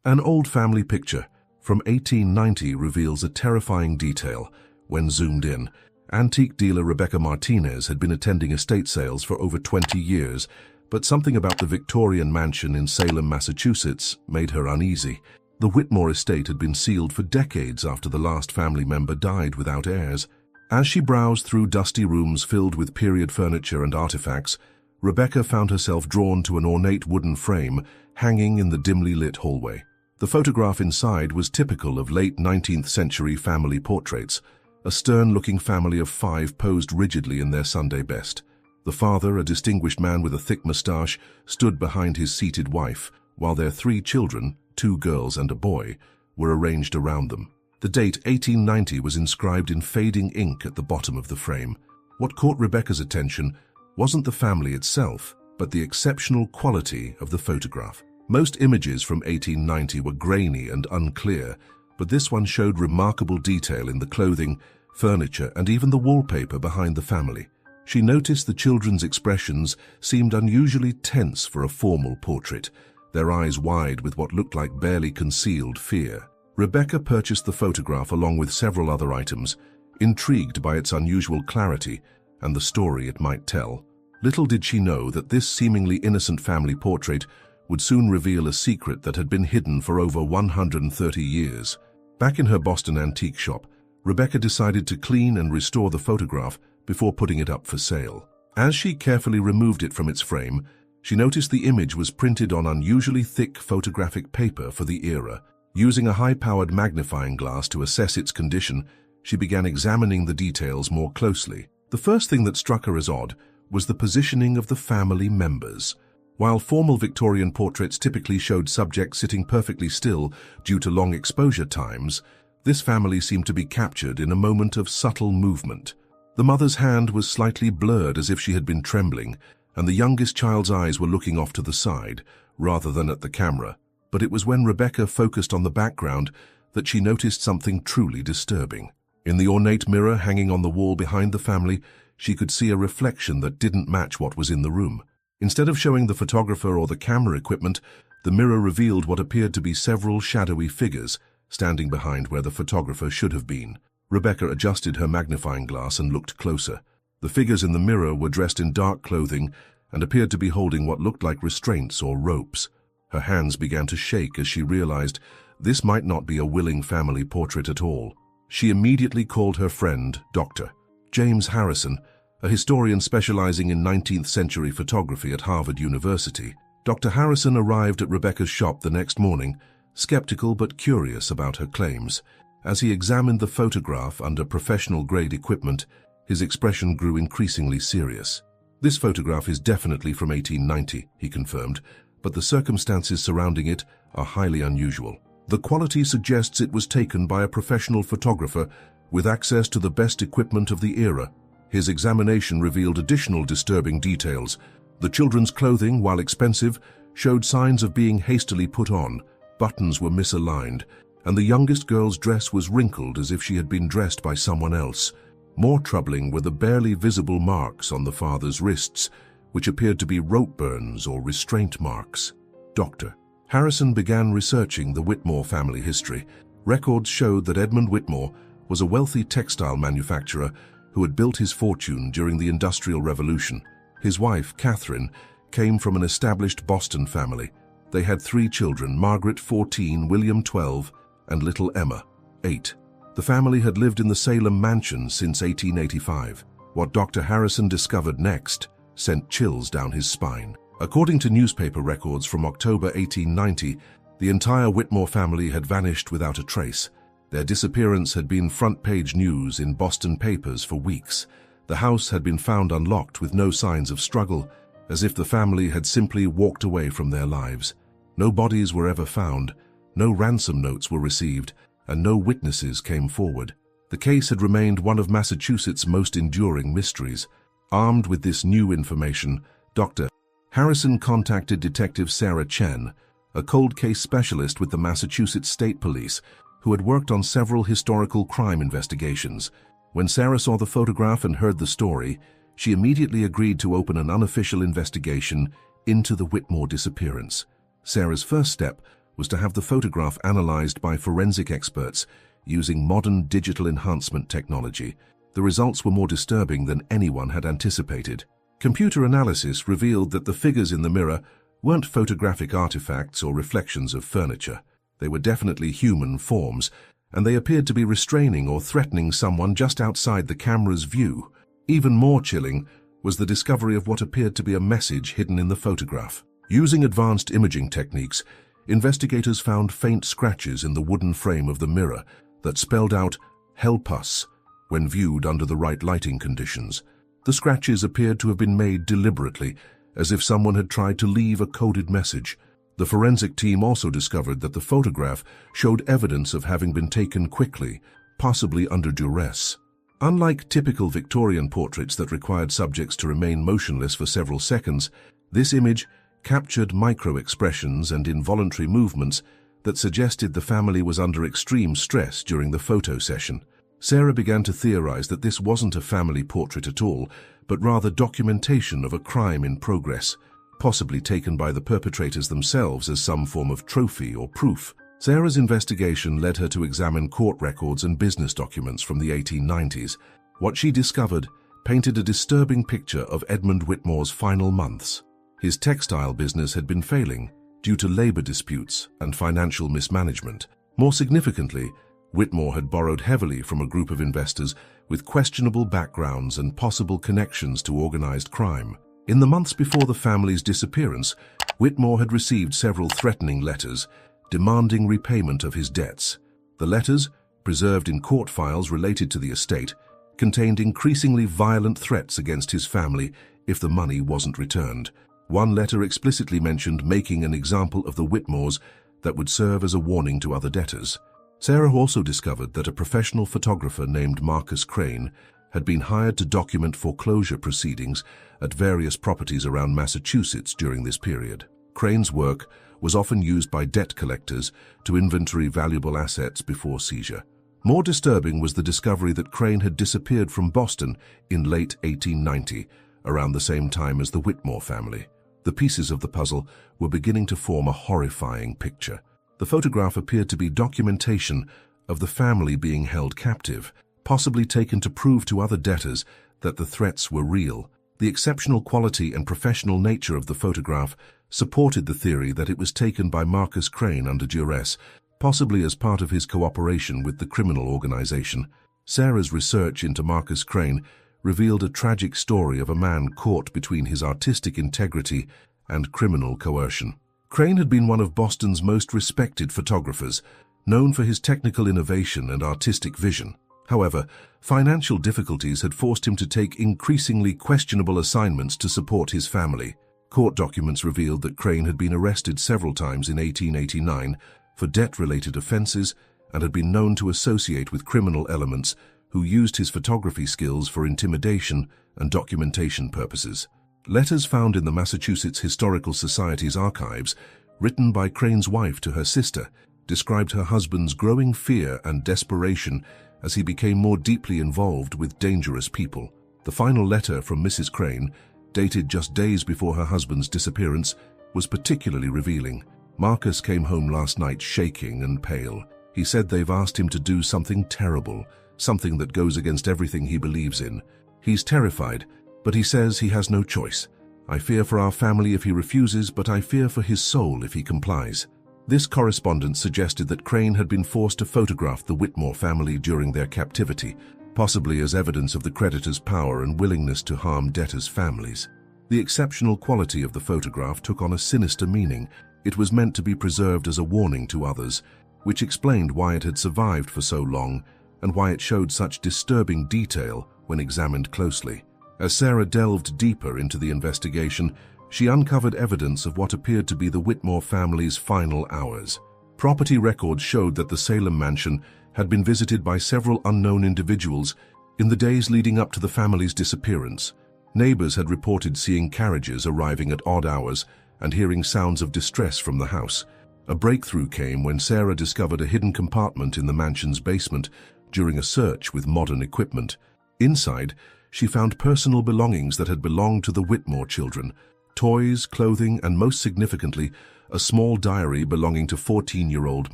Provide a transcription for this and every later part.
An old family picture from 1890 reveals a terrifying detail. When zoomed in, antique dealer Rebecca Martinez had been attending estate sales for over 20 years, but something about the Victorian mansion in Salem, Massachusetts made her uneasy. The Whitmore estate had been sealed for decades after the last family member died without heirs. As she browsed through dusty rooms filled with period furniture and artifacts, Rebecca found herself drawn to an ornate wooden frame hanging in the dimly lit hallway. The photograph inside was typical of late 19th century family portraits. A stern-looking family of 5 posed rigidly in their Sunday best. The father, a distinguished man with a thick moustache, stood behind his seated wife, while their 3 children, 2 girls and a boy, were arranged around them. The date 1890 was inscribed in fading ink at the bottom of the frame. What caught Rebecca's attention wasn't the family itself, but the exceptional quality of the photograph. Most images from 1890 were grainy and unclear, but this one showed remarkable detail in the clothing, furniture, and even the wallpaper behind the family. She noticed the children's expressions seemed unusually tense for a formal portrait, their eyes wide with what looked like barely concealed fear. Rebecca purchased the photograph along with several other items, intrigued by its unusual clarity and the story it might tell. Little did she know that this seemingly innocent family portrait would soon reveal a secret that had been hidden for over 130 years. Back in her Boston antique shop, Rebecca decided to clean and restore the photograph before putting it up for sale. As she carefully removed it from its frame, she noticed the image was printed on unusually thick photographic paper for the era. Using a high-powered magnifying glass to assess its condition, she began examining the details more closely. The first thing that struck her as odd was the positioning of the family members. While formal Victorian portraits typically showed subjects sitting perfectly still due to long exposure times, this family seemed to be captured in a moment of subtle movement. The mother's hand was slightly blurred as if she had been trembling, and the youngest child's eyes were looking off to the side, rather than at the camera. But it was when Rebecca focused on the background that she noticed something truly disturbing. In the ornate mirror hanging on the wall behind the family, she could see a reflection that didn't match what was in the room. Instead of showing the photographer or the camera equipment, the mirror revealed what appeared to be several shadowy figures standing behind where the photographer should have been. Rebecca adjusted her magnifying glass and looked closer. The figures in the mirror were dressed in dark clothing and appeared to be holding what looked like restraints or ropes. Her hands began to shake as she realized this might not be a willing family portrait at all. She immediately called her friend, Dr. James Harrison, a historian specializing in 19th century photography at Harvard University. Dr. Harrison arrived at Rebecca's shop the next morning, skeptical but curious about her claims. As he examined the photograph under professional-grade equipment, his expression grew increasingly serious. "This photograph is definitely from 1890, he confirmed, but the circumstances surrounding it are highly unusual. The quality suggests it was taken by a professional photographer with access to the best equipment of the era." His examination revealed additional disturbing details. The children's clothing, while expensive, showed signs of being hastily put on. Buttons were misaligned, and the youngest girl's dress was wrinkled as if she had been dressed by someone else. More troubling were the barely visible marks on the father's wrists, which appeared to be rope burns or restraint marks. Dr. Harrison began researching the Whitmore family history. Records showed that Edmund Whitmore was a wealthy textile manufacturer who had built his fortune during the Industrial Revolution. His wife, Catherine, came from an established Boston family. They had 3 children, Margaret, 14, William, 12, and little Emma, 8. The family had lived in the Salem mansion since 1885. What Dr. Harrison discovered next sent chills down his spine. According to newspaper records from October 1890, the entire Whitmore family had vanished without a trace. Their disappearance had been front-page news in Boston papers for weeks. The house had been found unlocked with no signs of struggle, as if the family had simply walked away from their lives. No bodies were ever found, no ransom notes were received, and no witnesses came forward. The case had remained one of Massachusetts' most enduring mysteries. Armed with this new information, Dr. Harrison contacted Detective Sarah Chen, a cold case specialist with the Massachusetts State Police, who had worked on several historical crime investigations. When Sarah saw the photograph and heard the story, she immediately agreed to open an unofficial investigation into the Whitmore disappearance. Sarah's first step was to have the photograph analyzed by forensic experts using modern digital enhancement technology. The results were more disturbing than anyone had anticipated. Computer analysis revealed that the figures in the mirror weren't photographic artifacts or reflections of furniture. They were definitely human forms, and they appeared to be restraining or threatening someone just outside the camera's view. Even more chilling was the discovery of what appeared to be a message hidden in the photograph. Using advanced imaging techniques, investigators found faint scratches in the wooden frame of the mirror that spelled out "Help us" when viewed under the right lighting conditions. The scratches appeared to have been made deliberately, as if someone had tried to leave a coded message. The forensic team also discovered that the photograph showed evidence of having been taken quickly, possibly under duress. Unlike typical Victorian portraits that required subjects to remain motionless for several seconds, this image captured micro-expressions and involuntary movements that suggested the family was under extreme stress during the photo session. Sarah began to theorize that this wasn't a family portrait at all, but rather documentation of a crime in progress, possibly taken by the perpetrators themselves as some form of trophy or proof. Sarah's investigation led her to examine court records and business documents from the 1890s. What she discovered painted a disturbing picture of Edmund Whitmore's final months. His textile business had been failing due to labor disputes and financial mismanagement. More significantly, Whitmore had borrowed heavily from a group of investors with questionable backgrounds and possible connections to organized crime. In the months before the family's disappearance, Whitmore had received several threatening letters demanding repayment of his debts. The letters, preserved in court files related to the estate, contained increasingly violent threats against his family if the money wasn't returned. One letter explicitly mentioned making an example of the Whitmores that would serve as a warning to other debtors. Sarah also discovered that a professional photographer named Marcus Crane had been hired to document foreclosure proceedings at various properties around Massachusetts during this period. Crane's work was often used by debt collectors to inventory valuable assets before seizure. More disturbing was the discovery that Crane had disappeared from Boston in late 1890, around the same time as the Whitmore family. The pieces of the puzzle were beginning to form a horrifying picture. The photograph appeared to be documentation of the family being held captive, possibly taken to prove to other debtors that the threats were real. The exceptional quality and professional nature of the photograph supported the theory that it was taken by Marcus Crane under duress, possibly as part of his cooperation with the criminal organization. Sarah's research into Marcus Crane revealed a tragic story of a man caught between his artistic integrity and criminal coercion. Crane had been one of Boston's most respected photographers, known for his technical innovation and artistic vision. However, financial difficulties had forced him to take increasingly questionable assignments to support his family. Court documents revealed that Crane had been arrested several times in 1889 for debt-related offenses and had been known to associate with criminal elements who used his photography skills for intimidation and documentation purposes. Letters found in the Massachusetts Historical Society's archives, written by Crane's wife to her sister, described her husband's growing fear and desperation as he became more deeply involved with dangerous people. The final letter from Mrs. Crane, dated just days before her husband's disappearance, was particularly revealing. Marcus came home last night shaking and pale. He said they've asked him to do something terrible, something that goes against everything he believes in. He's terrified, but he says he has no choice. I fear for our family if he refuses, but I fear for his soul if he complies. This correspondence suggested that Crane had been forced to photograph the Whitmore family during their captivity, possibly as evidence of the creditor's power and willingness to harm debtors' families. The exceptional quality of the photograph took on a sinister meaning. It was meant to be preserved as a warning to others, which explained why it had survived for so long and why it showed such disturbing detail when examined closely. As Sarah delved deeper into the investigation, she uncovered evidence of what appeared to be the Whitmore family's final hours. Property records showed that the Salem mansion had been visited by several unknown individuals in the days leading up to the family's disappearance. Neighbors had reported seeing carriages arriving at odd hours and hearing sounds of distress from the house. A breakthrough came when Sarah discovered a hidden compartment in the mansion's basement during a search with modern equipment. Inside, she found personal belongings that had belonged to the Whitmore children: toys, clothing, and most significantly, a small diary belonging to 14-year-old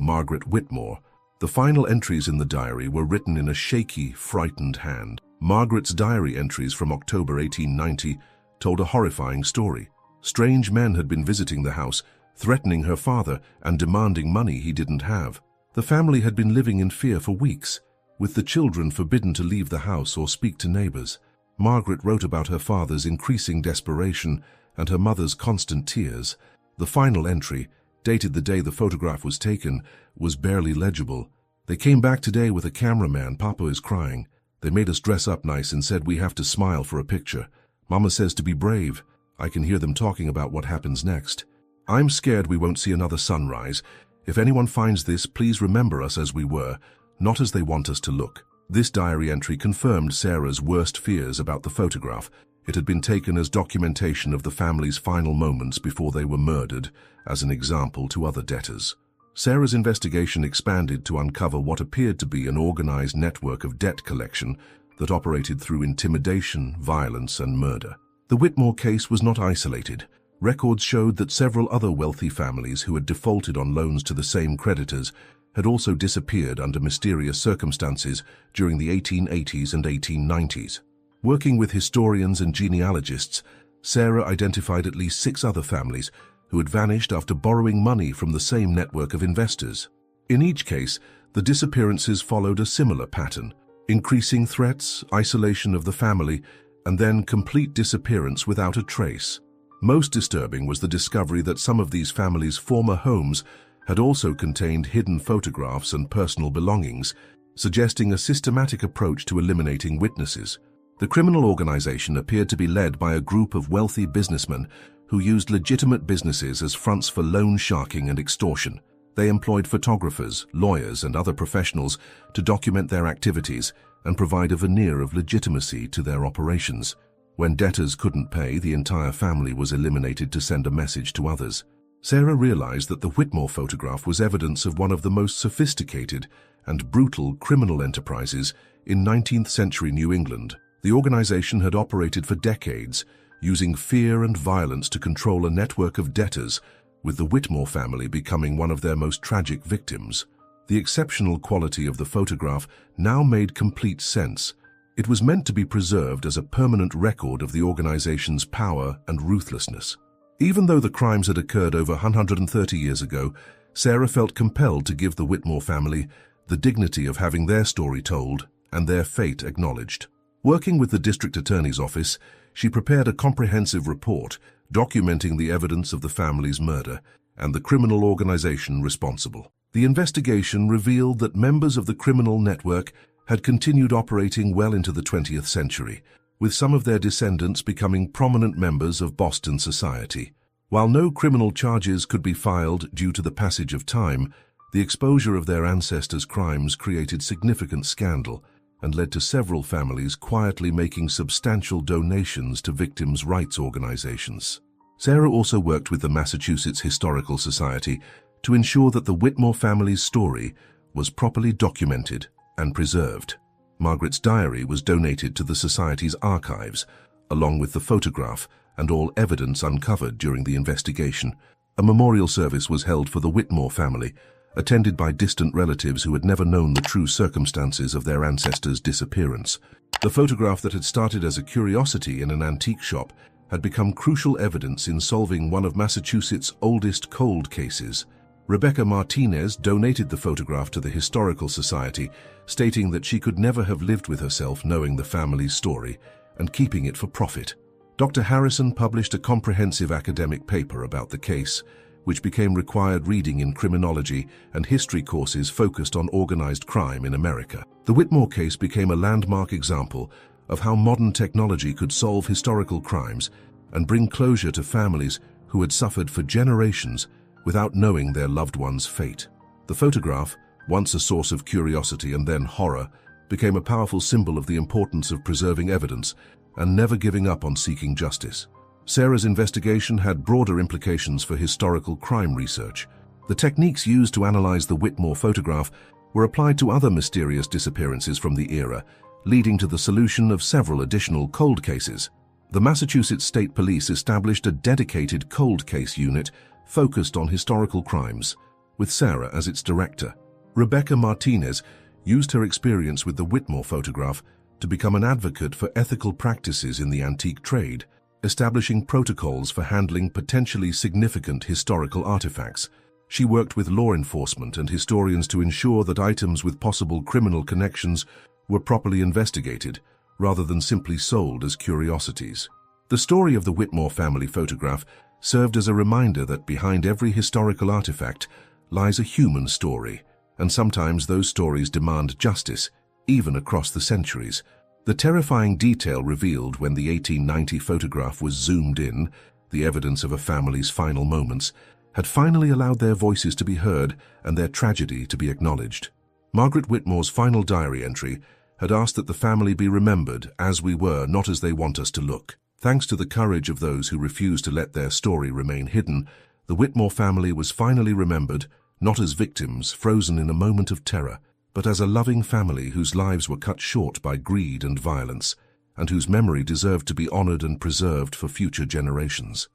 Margaret Whitmore. The final entries in the diary were written in a shaky, frightened hand. Margaret's diary entries from October 1890 told a horrifying story. Strange men had been visiting the house, threatening her father and demanding money he didn't have. The family had been living in fear for weeks, with the children forbidden to leave the house or speak to neighbors. Margaret wrote about her father's increasing desperation and her mother's constant tears. The final entry, dated the day the photograph was taken, was barely legible. "They came back today with a cameraman. Papa is crying. They made us dress up nice and said we have to smile for a picture. Mama says to be brave." I can hear them talking about what happens next. "I'm scared we won't see another sunrise. If anyone finds this, please remember us as we were, not as they want us to look." This diary entry confirmed Sarah's worst fears about the photograph. It had been taken as documentation of the family's final moments before they were murdered, as an example to other debtors. Sarah's investigation expanded to uncover what appeared to be an organized network of debt collection that operated through intimidation, violence, and murder. The Whitmore case was not isolated. Records showed that several other wealthy families who had defaulted on loans to the same creditors had also disappeared under mysterious circumstances during the 1880s and 1890s. Working with historians and genealogists, Sarah identified at least 6 other families who had vanished after borrowing money from the same network of investors. In each case, the disappearances followed a similar pattern: increasing threats, isolation of the family, and then complete disappearance without a trace. Most disturbing was the discovery that some of these families' former homes had also contained hidden photographs and personal belongings, suggesting a systematic approach to eliminating witnesses. The criminal organization appeared to be led by a group of wealthy businessmen who used legitimate businesses as fronts for loan sharking and extortion. They employed photographers, lawyers, and other professionals to document their activities and provide a veneer of legitimacy to their operations. When debtors couldn't pay, the entire family was eliminated to send a message to others. Sarah realized that the Whitmore photograph was evidence of one of the most sophisticated and brutal criminal enterprises in 19th century New England. The organization had operated for decades, using fear and violence to control a network of debtors, with the Whitmore family becoming one of their most tragic victims. The exceptional quality of the photograph now made complete sense. It was meant to be preserved as a permanent record of the organization's power and ruthlessness. Even though the crimes had occurred over 130 years ago, Sarah felt compelled to give the Whitmore family the dignity of having their story told and their fate acknowledged. Working with the district attorney's office, she prepared a comprehensive report documenting the evidence of the family's murder and the criminal organization responsible. The investigation revealed that members of the criminal network had continued operating well into the 20th century, with some of their descendants becoming prominent members of Boston society. While no criminal charges could be filed due to the passage of time, the exposure of their ancestors' crimes created significant scandal and led to several families quietly making substantial donations to victims' rights organizations. Sarah also worked with the Massachusetts Historical Society to ensure that the Whitmore family's story was properly documented and preserved. Margaret's diary was donated to the Society's archives, along with the photograph and all evidence uncovered during the investigation. A memorial service was held for the Whitmore family, attended by distant relatives who had never known the true circumstances of their ancestors' disappearance. The photograph that had started as a curiosity in an antique shop had become crucial evidence in solving one of Massachusetts' oldest cold cases. Rebecca Martinez donated the photograph to the Historical Society, stating that she could never have lived with herself knowing the family's story and keeping it for profit. Dr. Harrison published a comprehensive academic paper about the case, which became required reading in criminology and history courses focused on organized crime in America. The Whitmore case became a landmark example of how modern technology could solve historical crimes and bring closure to families who had suffered for generations without knowing their loved one's fate. The photograph, once a source of curiosity and then horror, became a powerful symbol of the importance of preserving evidence and never giving up on seeking justice. Sarah's investigation had broader implications for historical crime research. The techniques used to analyze the Whitmore photograph were applied to other mysterious disappearances from the era, leading to the solution of several additional cold cases. The Massachusetts State Police established a dedicated cold case unit focused on historical crimes, with Sarah as its director. Rebecca Martinez used her experience with the Whitmore photograph to become an advocate for ethical practices in the antique trade, establishing protocols for handling potentially significant historical artifacts. She worked with law enforcement and historians to ensure that items with possible criminal connections were properly investigated, rather than simply sold as curiosities. The story of the Whitmore family photograph served as a reminder that behind every historical artifact lies a human story, and sometimes those stories demand justice, even across the centuries. The terrifying detail revealed when the 1890 photograph was zoomed in, the evidence of a family's final moments, had finally allowed their voices to be heard and their tragedy to be acknowledged. Margaret Whitmore's final diary entry had asked that the family be remembered as we were, not as they want us to look. Thanks to the courage of those who refused to let their story remain hidden, the Whitmore family was finally remembered, not as victims frozen in a moment of terror, but as a loving family whose lives were cut short by greed and violence, and whose memory deserved to be honored and preserved for future generations.